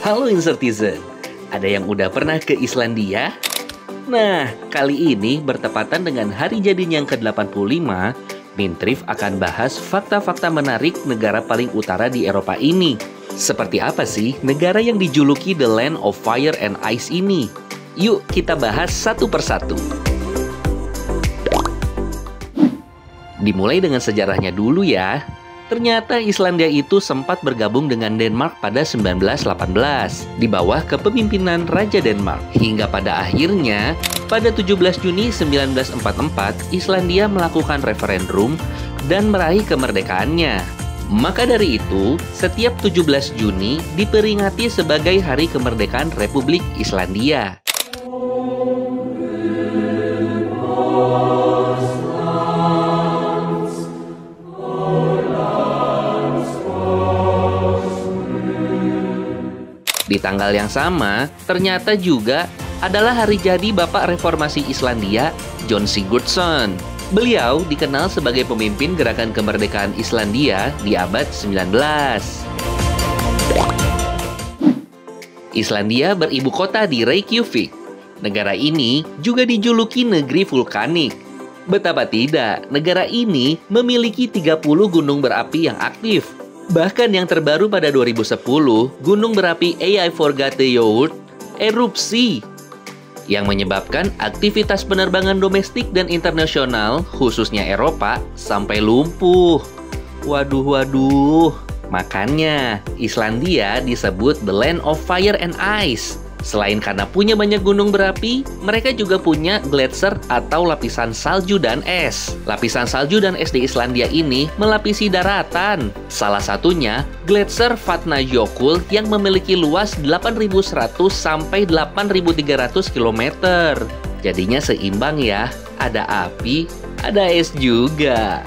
Halo Insertizen, ada yang udah pernah ke Islandia? Nah, kali ini bertepatan dengan hari jadinya yang ke-85, Mintrif akan bahas fakta-fakta menarik negara paling utara di Eropa ini. Seperti apa sih negara yang dijuluki The Land of Fire and Ice ini? Yuk kita bahas satu persatu. Dimulai dengan sejarahnya dulu ya. Ternyata Islandia itu sempat bergabung dengan Denmark pada 1918 di bawah kepemimpinan Raja Denmark. Hingga pada akhirnya, pada 17 Juni 1944, Islandia melakukan referendum dan meraih kemerdekaannya. Maka dari itu, setiap 17 Juni diperingati sebagai Hari Kemerdekaan Republik Islandia. Di tanggal yang sama, ternyata juga adalah hari jadi Bapak Reformasi Islandia, Jón Sigurðsson. Beliau dikenal sebagai pemimpin gerakan kemerdekaan Islandia di abad 19. Islandia beribu kota di Reykjavik. Negara ini juga dijuluki negeri vulkanik. Betapa tidak, negara ini memiliki 30 gunung berapi yang aktif. Bahkan yang terbaru pada 2010, gunung berapi Eyjafjallajökull erupsi yang menyebabkan aktivitas penerbangan domestik dan internasional, khususnya Eropa, sampai lumpuh. Waduh. Makanya, Islandia disebut The Land of Fire and Ice. Selain karena punya banyak gunung berapi, mereka juga punya gletser atau lapisan salju dan es. Lapisan salju dan es di Islandia ini melapisi daratan. Salah satunya gletser Vatnajökull yang memiliki luas 8.100 sampai 8.300 km. Jadinya seimbang ya, ada api, ada es juga.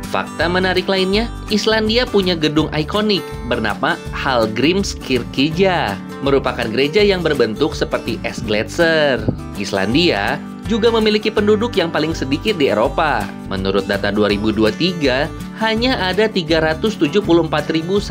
Fakta menarik lainnya, Islandia punya gedung ikonik bernama Hallgrímskirkja, merupakan gereja yang berbentuk seperti es gletser. Islandia juga memiliki penduduk yang paling sedikit di Eropa. Menurut data 2023, hanya ada 374.125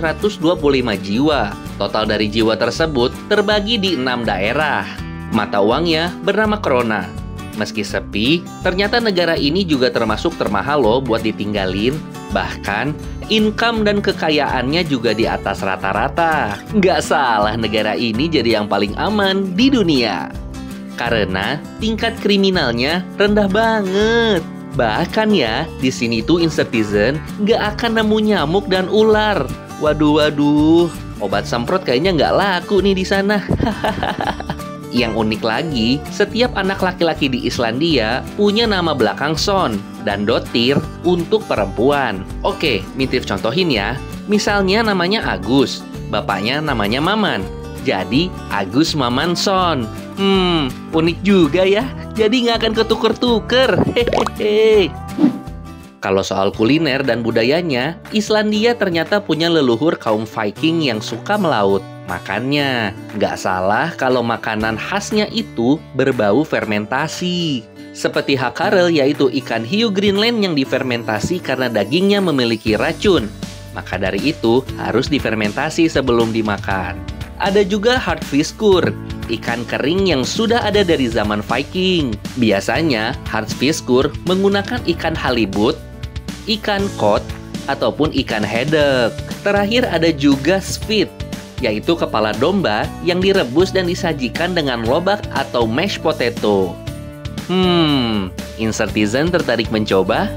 jiwa. Total dari jiwa tersebut terbagi di 6 daerah. Mata uangnya bernama krona. Meski sepi, ternyata negara ini juga termasuk termahal loh buat ditinggalin. Bahkan, income dan kekayaannya juga di atas rata-rata. Nggak salah negara ini jadi yang paling aman di dunia. Karena tingkat kriminalnya rendah banget. Bahkan ya, di sini tuh Insertizen nggak akan nemu nyamuk dan ular. Waduh. Obat semprot kayaknya nggak laku nih di sana. Yang unik lagi, setiap anak laki-laki di Islandia punya nama belakang son dan dotir untuk perempuan. Oke, Mintrif contohin ya. Misalnya namanya Agus, bapaknya namanya Maman. Jadi Agus Mamanson. Unik juga ya. Jadi nggak akan ketuker-tuker. Hehehe. Kalau soal kuliner dan budayanya, Islandia ternyata punya leluhur kaum Viking yang suka melaut. Makanya, nggak salah kalau makanan khasnya itu berbau fermentasi. Seperti hakarel, yaitu ikan hiu Greenland yang difermentasi karena dagingnya memiliki racun. Maka dari itu, harus difermentasi sebelum dimakan. Ada juga hartfiskur, ikan kering yang sudah ada dari zaman Viking. Biasanya, hartfiskur menggunakan ikan halibut, ikan kod, ataupun ikan hedek. Terakhir ada juga spit, yaitu kepala domba yang direbus dan disajikan dengan lobak atau mashed potato. Insertizen tertarik mencoba?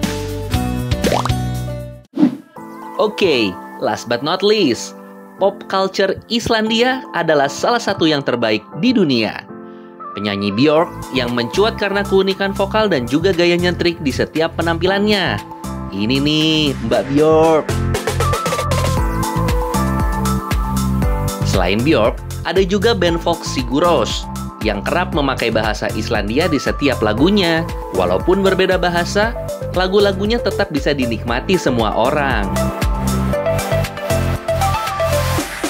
Oke, last but not least, pop culture Islandia adalah salah satu yang terbaik di dunia. Penyanyi Björk yang mencuat karena keunikan vokal dan juga gaya nyentrik di setiap penampilannya. Ini nih, Mbak Björk. Selain Björk, ada juga band folk Sigur Rós yang kerap memakai bahasa Islandia di setiap lagunya. Walaupun berbeda bahasa, lagu-lagunya tetap bisa dinikmati semua orang.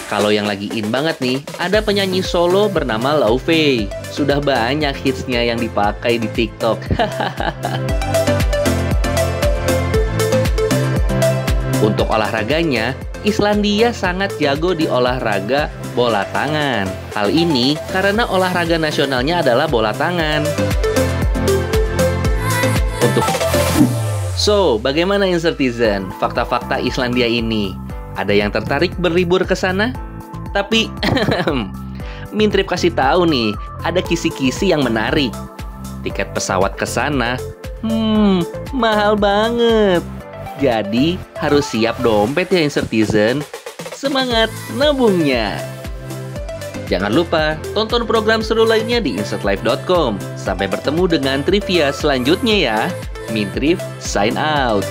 Kalau yang lagi in banget nih, ada penyanyi solo bernama Laufey. Sudah banyak hitsnya yang dipakai di TikTok. Untuk olahraganya, Islandia sangat jago di olahraga bola tangan. Hal ini karena olahraga nasionalnya adalah bola tangan. So, bagaimana Insertizen? Fakta-fakta Islandia ini. Ada yang tertarik berlibur ke sana? Tapi, Mintrip kasih tahu nih, ada kisi-kisi yang menarik. Tiket pesawat ke sana, mahal banget. Jadi, harus siap dompet ya Insertizen. Semangat nabungnya! Jangan lupa tonton program seru lainnya di insertlife.com. Sampai bertemu dengan trivia selanjutnya ya. Mintrip sign out.